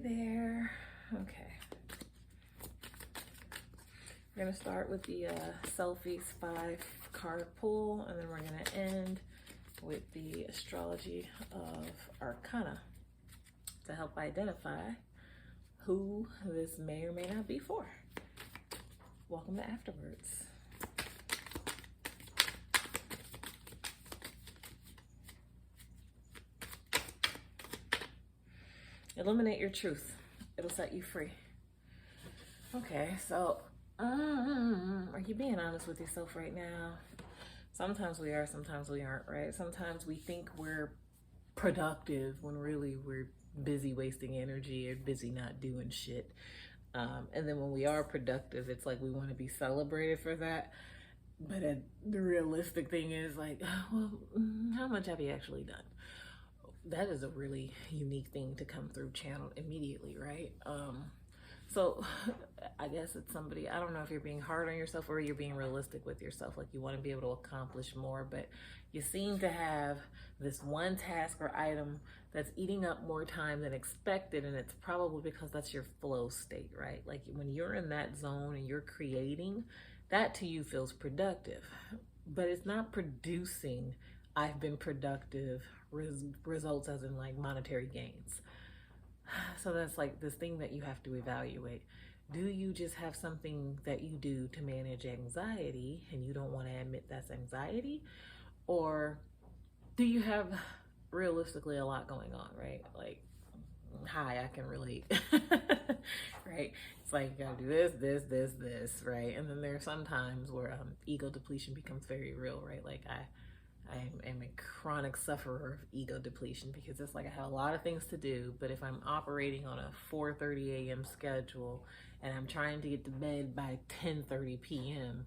there. Okay. We're going to start with the Selfies 5-card pull, and then we're going to end with the Astrology of Arcana to help identify who this may or may not be for. Welcome to Afterwards. Illuminate your truth. It'll set you free. Okay, so are you being honest with yourself right now? Sometimes we are, sometimes we aren't, right? Sometimes we think we're productive when really we're busy wasting energy or busy not doing shit. And then when we are productive, it's like we want to be celebrated for that. But the realistic thing is like, well, how much have you actually done? That is a really unique thing to come through channel immediately, right? So I guess it's somebody, I don't know if you're being hard on yourself or you're being realistic with yourself, like you want to be able to accomplish more, but you seem to have this one task or item that's eating up more time than expected, and it's probably because that's your flow state, right? Like when you're in that zone and you're creating, that to you feels productive, but it's not producing I've been productive results as in like monetary gains. So that's like this thing that you have to evaluate. Do you just have something that you do to manage anxiety and you don't want to admit that's anxiety? Or do you have realistically a lot going on, right? Like, hi, I can relate, right? It's like, you gotta do this, right? And then there are some times where ego depletion becomes very real, right? Like I am a chronic sufferer of ego depletion because it's like I have a lot of things to do, but if I'm operating on a 4:30 a.m. schedule and I'm trying to get to bed by 10:30 p.m.,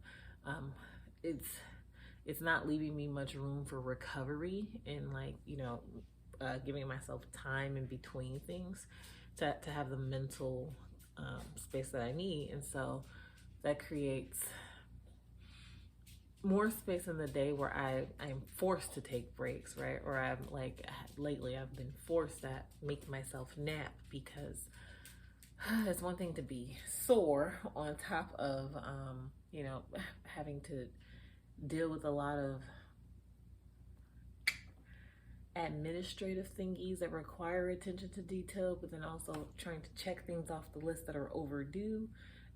it's not leaving me much room for recovery and like, giving myself time in between things to have the mental space that I need. And so that creates more space in the day where I'm forced to take breaks, right? Or I'm like, lately I've been forced to make myself nap because it's one thing to be sore on top of, having to deal with a lot of administrative thingies that require attention to detail, but then also trying to check things off the list that are overdue,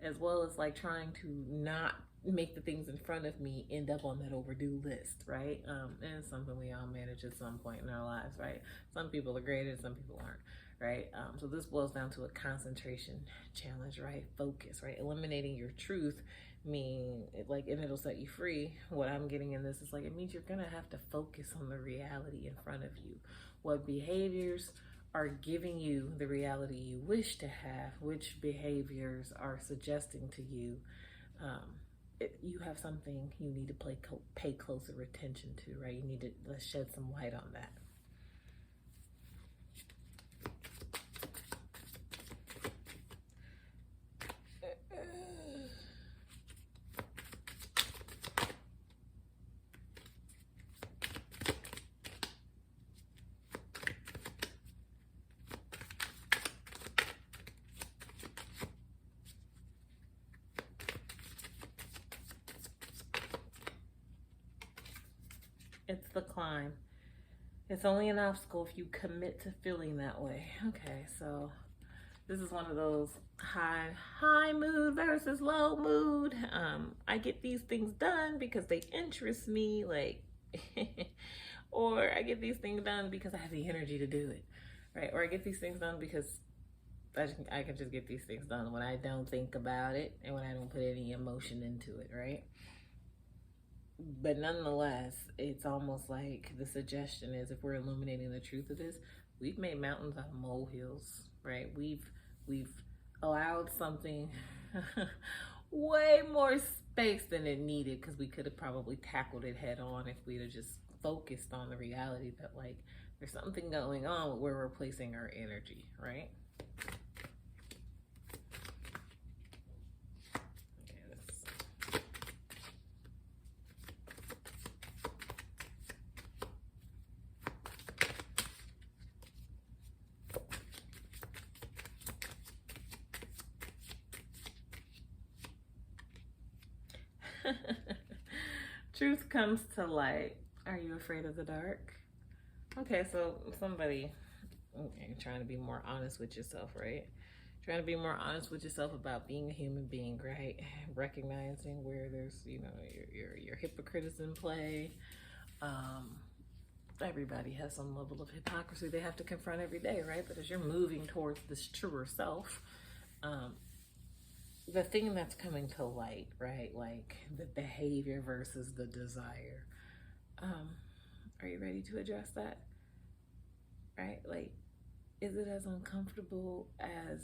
as well as like trying to not make the things in front of me end up on that overdue list, right? And it's something we all manage at some point in our lives, right? Some people are great and some people aren't, right? So this boils down to a concentration challenge, right? Focus, right? Eliminating your truth and it'll set you free. What I'm getting in this is like, it means you're gonna have to focus on the reality in front of you. What behaviors are giving you the reality you wish to have? Which behaviors are suggesting to you you have something you need to pay closer attention to, right? You need to shed some light on that. It's the climb. It's only an obstacle if you commit to feeling that way. Okay, so this is one of those high mood versus low mood. I get these things done because they interest me, like, or I get these things done because I have the energy to do it, right? Or I get these things done because I can just get these things done when I don't think about it and when I don't put any emotion into it, right? But nonetheless, it's almost like the suggestion is, if we're illuminating the truth of this, we've made mountains out of molehills, right? We've allowed something way more space than it needed, because we could have probably tackled it head on if we'd have just focused on the reality that like there's something going on where we're placing our energy, right? Truth comes to light. Are you afraid of the dark? Okay, so somebody, okay, trying to be more honest with yourself, right? Trying to be more honest with yourself about being a human being, right? Recognizing where there's, you know, your hypocrites in play. Everybody has some level of hypocrisy they have to confront every day, right? But as you're moving towards this truer self, the thing that's coming to light, right? Like the behavior versus the desire. Are you ready to address that? Right? Like, is it as uncomfortable as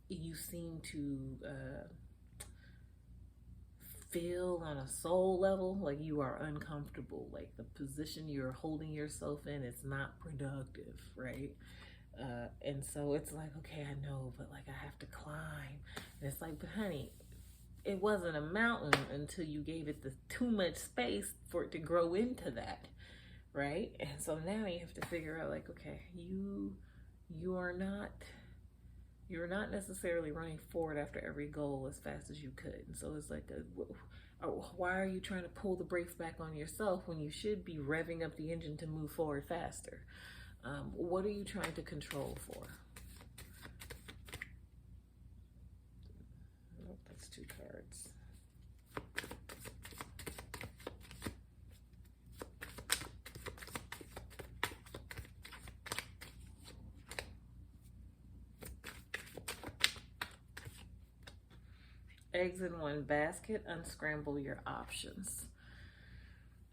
you seem to feel on a soul level? Like you are uncomfortable, like the position you're holding yourself in is not productive, right? And so it's like, okay, I know, but like I have to climb. And it's like, but honey, it wasn't a mountain until you gave it the too much space for it to grow into that, right? And so now you have to figure out, like, okay, you're not necessarily running forward after every goal as fast as you could. And so it's like, why are you trying to pull the brakes back on yourself when you should be revving up the engine to move forward faster? What are you trying to control for? Oh, that's 2 cards. Eggs in one basket, unscramble your options.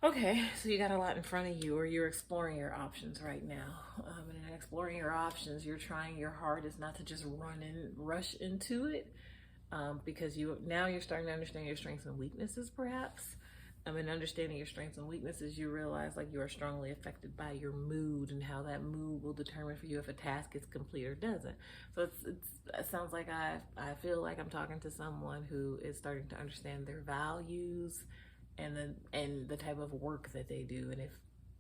Okay, so you got a lot in front of you, or you're exploring your options right now. And in exploring your options, you're trying your hardest not to just rush into it, because you're starting to understand your strengths and weaknesses, perhaps. And understanding your strengths and weaknesses, you realize like you are strongly affected by your mood and how that mood will determine for you if a task is complete or doesn't. So it sounds like I feel like I'm talking to someone who is starting to understand their values and the type of work that they do. And if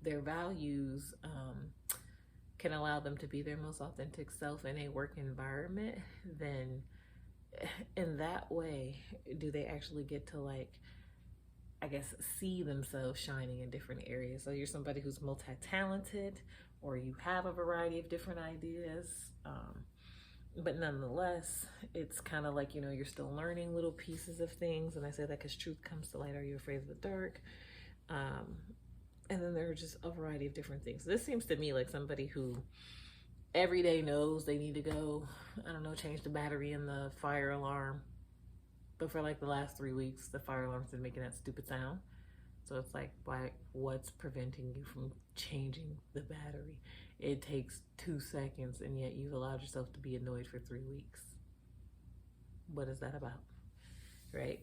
their values can allow them to be their most authentic self in a work environment, then in that way, do they actually get to, like, I guess, see themselves shining in different areas. So you're somebody who's multi-talented, or you have a variety of different ideas. But nonetheless, it's kind of like, you know, you're still learning little pieces of things. And I say that because truth comes to light. Are you afraid of the dark? And then there are just a variety of different things. This seems to me like somebody who every day knows they need to go, I don't know, change the battery in the fire alarm. But for like the last 3 weeks, the fire alarm's been making that stupid sound. So it's like, what's preventing you from changing the battery? It takes 2 seconds, and yet you've allowed yourself to be annoyed for 3 weeks. What is that about, right?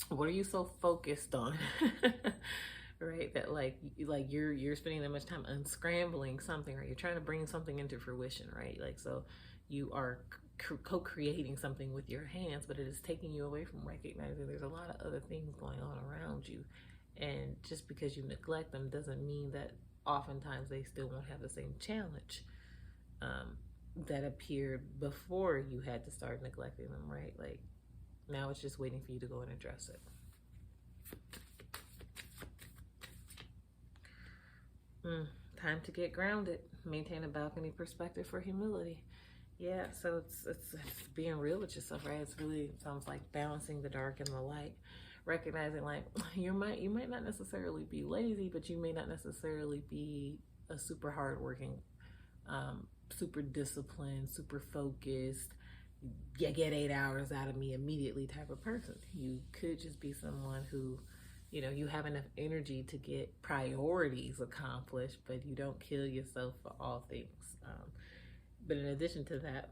What are you so focused on, right? That like you're spending that much time unscrambling something, right? You're trying to bring something into fruition, right? Like, so you are co-creating something with your hands, but it is taking you away from recognizing there's a lot of other things going on around you. And just because you neglect them doesn't mean that oftentimes they still won't have the same challenge that appeared before you had to start neglecting them, right? Like, now it's just waiting for you to go and address it. Time to get grounded. Maintain a balcony perspective for humility. Yeah, so it's being real with yourself, right? It's really sounds like balancing the dark and the light. Recognizing, like, you might not necessarily be lazy, but you may not necessarily be a super hardworking, super disciplined, super focused, you get 8 hours out of me immediately type of person. You could just be someone who, you know, you have enough energy to get priorities accomplished, but you don't kill yourself for all things. But in addition to that,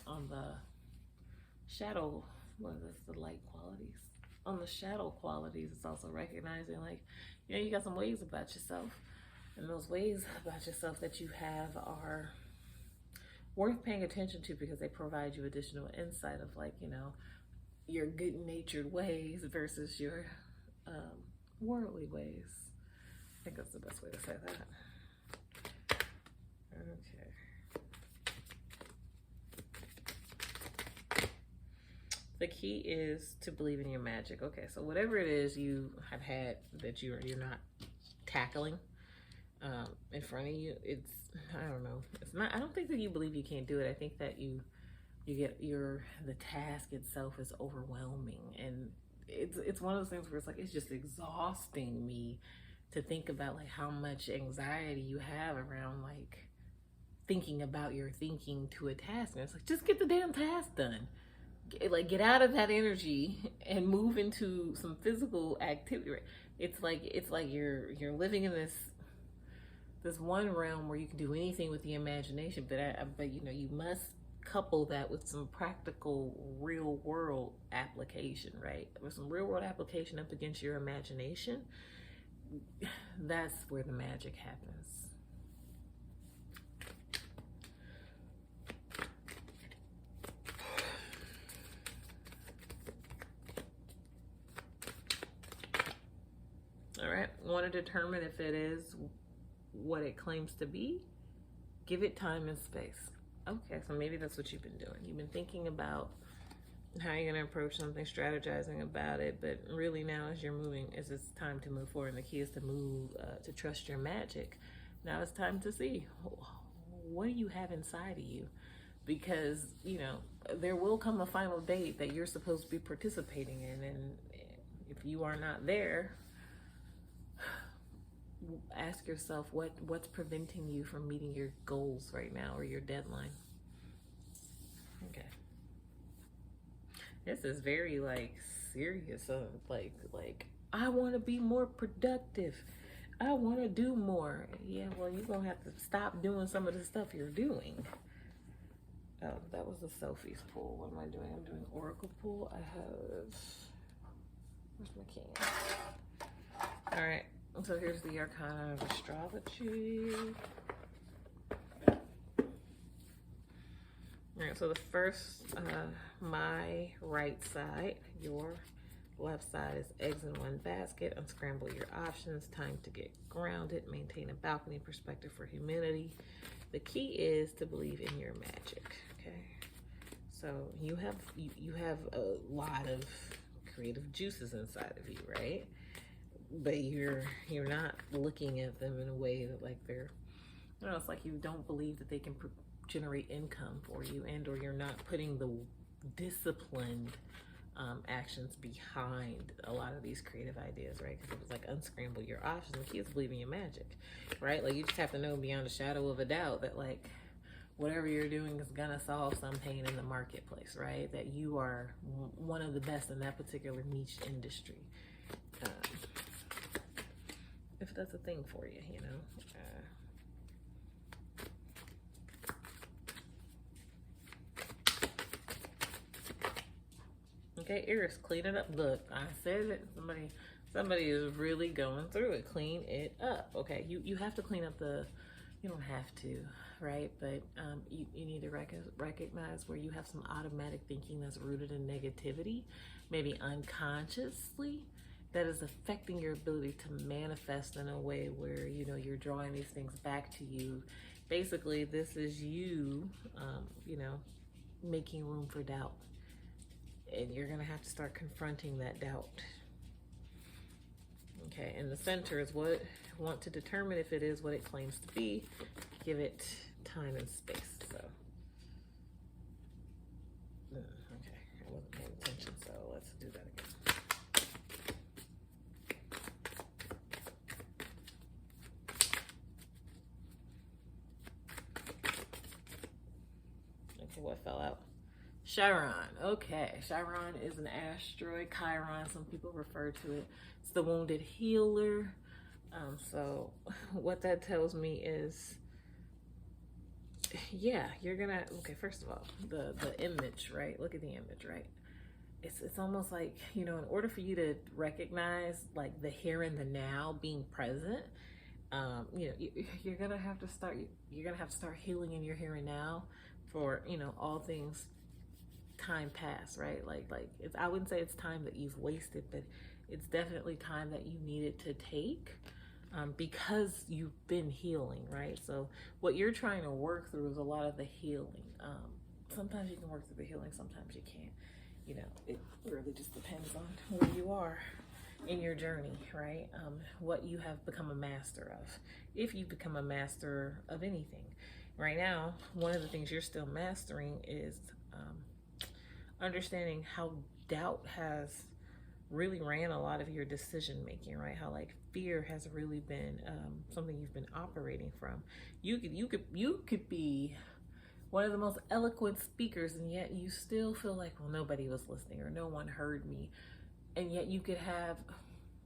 on the shadow, the light qualities? On the shadow qualities, it's also recognizing, like, you know, you got some ways about yourself. And those ways about yourself that you have are worth paying attention to because they provide you additional insight of, like, you know, your good-natured ways versus your worldly ways. I think that's the best way to say that. Okay. The key is to believe in your magic. Okay, so whatever it is you have had that you're not tackling in front of you, it's, I don't know, it's not, I don't think that you believe you can't do it. I think that you get the task itself is overwhelming, and it's one of those things where it's like, it's just exhausting me to think about like how much anxiety you have around like thinking about your thinking to a task. And it's like, just get the damn task done. Get out of that energy and move into some physical activity. It's like you're living in this one realm where you can do anything with the imagination, but you know, you must couple that with some practical real world application, right? With some real world application up against your imagination, that's where the magic happens. All right, want to determine if it is what it claims to be? Give it time and space. Okay, so maybe that's what you've been doing. You've been thinking about how you're going to approach something, strategizing about it, but really now as you're moving, it's time to move forward, and the key is to move, to trust your magic. Now it's time to see, what do you have inside of you? Because, you know, there will come a final date that you're supposed to be participating in, and if you are not there, ask yourself what's preventing you from meeting your goals right now or your deadline. Okay, this is very like serious. Like I want to be more productive. I want to do more. Yeah, well, you're gonna have to stop doing some of the stuff you're doing. Oh, that was the Sophie's pool. What am I doing? I'm doing Oracle pool. I have, where's my king? All right. So here's the Arcana of Astrology. All right, so the first, my right side, your left side is eggs in one basket. Unscramble your options. Time to get grounded. Maintain a balcony perspective for humanity. The key is to believe in your magic. Okay, so you have a lot of creative juices inside of you, right? But you're not looking at them in a way that like they're, I don't know, it's like you don't believe that they can generate income for you, and or you're not putting the disciplined actions behind a lot of these creative ideas, right? Because it was like unscramble your options. The key is believing your magic, right? Like you just have to know beyond a shadow of a doubt that like whatever you're doing is gonna solve some pain in the marketplace, right? That you are one of the best in that particular niche industry. If that's a thing for you, you know. Okay, Iris, clean it up. Look, I said it. Somebody is really going through it. Clean it up. Okay, you have to clean up you don't have to, right? But you need to recognize where you have some automatic thinking that's rooted in negativity, maybe unconsciously, that is affecting your ability to manifest in a way where, you know, you're drawing these things back to you. Basically, this is you, you know, making room for doubt. And you're going to have to start confronting that doubt. Okay, and the center is what want to determine if it is what it claims to be. Give it time and space. So, okay, I wasn't paying attention, so let's do that again. What fell out? Chiron. Okay, Chiron is an asteroid. Chiron, some people refer to it. It's the wounded healer. So what that tells me is, yeah, you're gonna, okay, first of all, the image, right? Look at the image, right? It's almost like, you know, in order for you to recognize like the here and the now being present, you know, you're gonna have to start healing in your here and now. For, you know, all things time pass, right? Like it's, I wouldn't say it's time that you've wasted, but it's definitely time that you needed to take because you've been healing, right? So what you're trying to work through is a lot of the healing. Sometimes you can work through the healing, sometimes you can't. you know, it really just depends on where you are in your journey, right? What you have become a master of, if you become a master of anything. Right now, one of the things you're still mastering is understanding how doubt has really ran a lot of your decision making, right? How like fear has really been something you've been operating from. You could be one of the most eloquent speakers, and yet you still feel like, well, nobody was listening or no one heard me. And yet you could have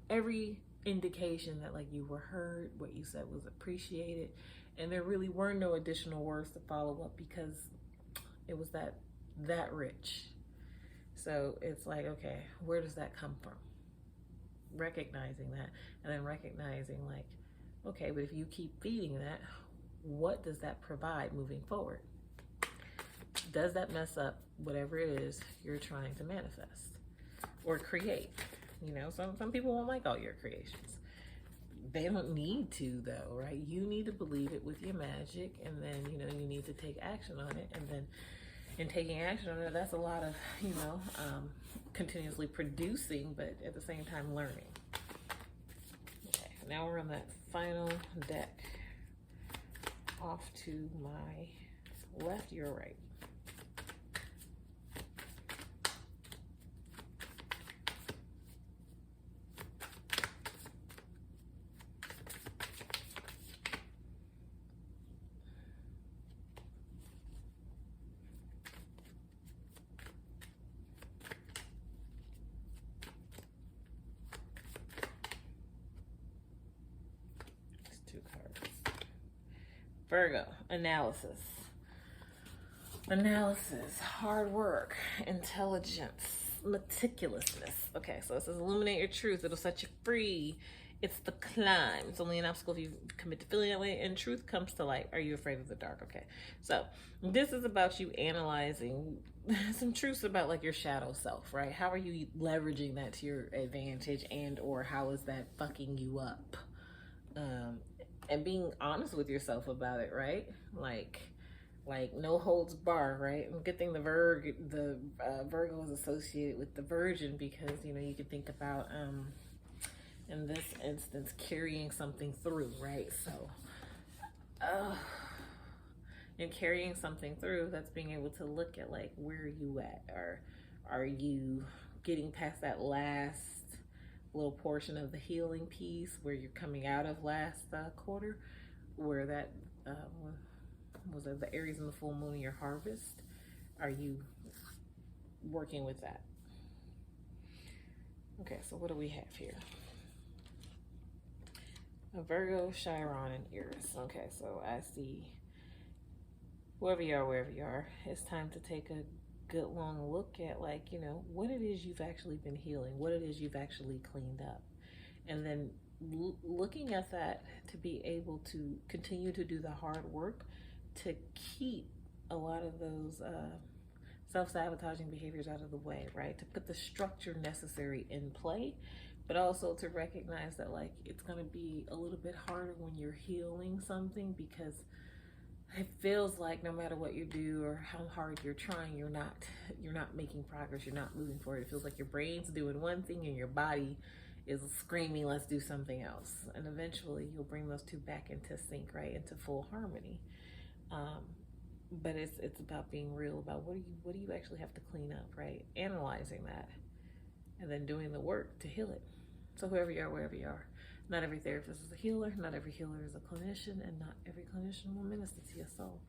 every indication that like you were heard, what you said was appreciated, and there really were no additional words to follow up because it was that rich. So it's like, okay, where does that come from? Recognizing that, and then recognizing like, okay, but if you keep feeding that, what does that provide moving forward? Does that mess up whatever it is you're trying to manifest or create? You know, some people won't like all your creations. They don't need to though, right? You need to believe it with your magic, and then, you know, you need to take action on it. And then in taking action on it, that's a lot of, you know, continuously producing, but at the same time learning. Okay, now we're on that final deck. Off to my left, your right. Virgo, analysis, hard work, intelligence, meticulousness. Okay, so it says illuminate your truth. It'll set you free. It's the climb. It's only an obstacle if you commit to feeling that way, and truth comes to light. Are you afraid of the dark? Okay, so this is about you analyzing some truths about like your shadow self, right? How are you leveraging that to your advantage, and or how is that fucking you up? And being honest with yourself about it, right? Like no holds bar, right? And good thing the Virgo is associated with the Virgin, because, you know, you could think about, in this instance, carrying something through, right? So, in carrying something through, that's being able to look at like, where are you at? Or are you getting past that last little portion of the healing piece where you're coming out of last quarter, where that was it the Aries and the full moon, your harvest? Are you working with that? Okay, so what do we have here? A Virgo, Chiron, and Eris. Okay, so I see wherever you are, it's time to take a good long look at, like, you know, what it is you've actually been healing, what it is you've actually cleaned up, and then looking at that to be able to continue to do the hard work to keep a lot of those self-sabotaging behaviors out of the way, right? To put the structure necessary in play, but also to recognize that like it's going to be a little bit harder when you're healing something, because it feels like no matter what you do or how hard you're trying, you're not making progress, you're not moving forward. It feels like your brain's doing one thing and your body is screaming, let's do something else. And eventually you'll bring those two back into sync, right? Into full harmony. But it's about being real about what do you actually have to clean up, right? Analyzing that and then doing the work to heal it. So whoever you are, wherever you are. Not every therapist is a healer. Not every healer is a clinician, and not every clinician will minister to your soul.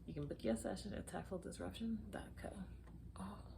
You can book your session at TactfulDisruption.co. Oh.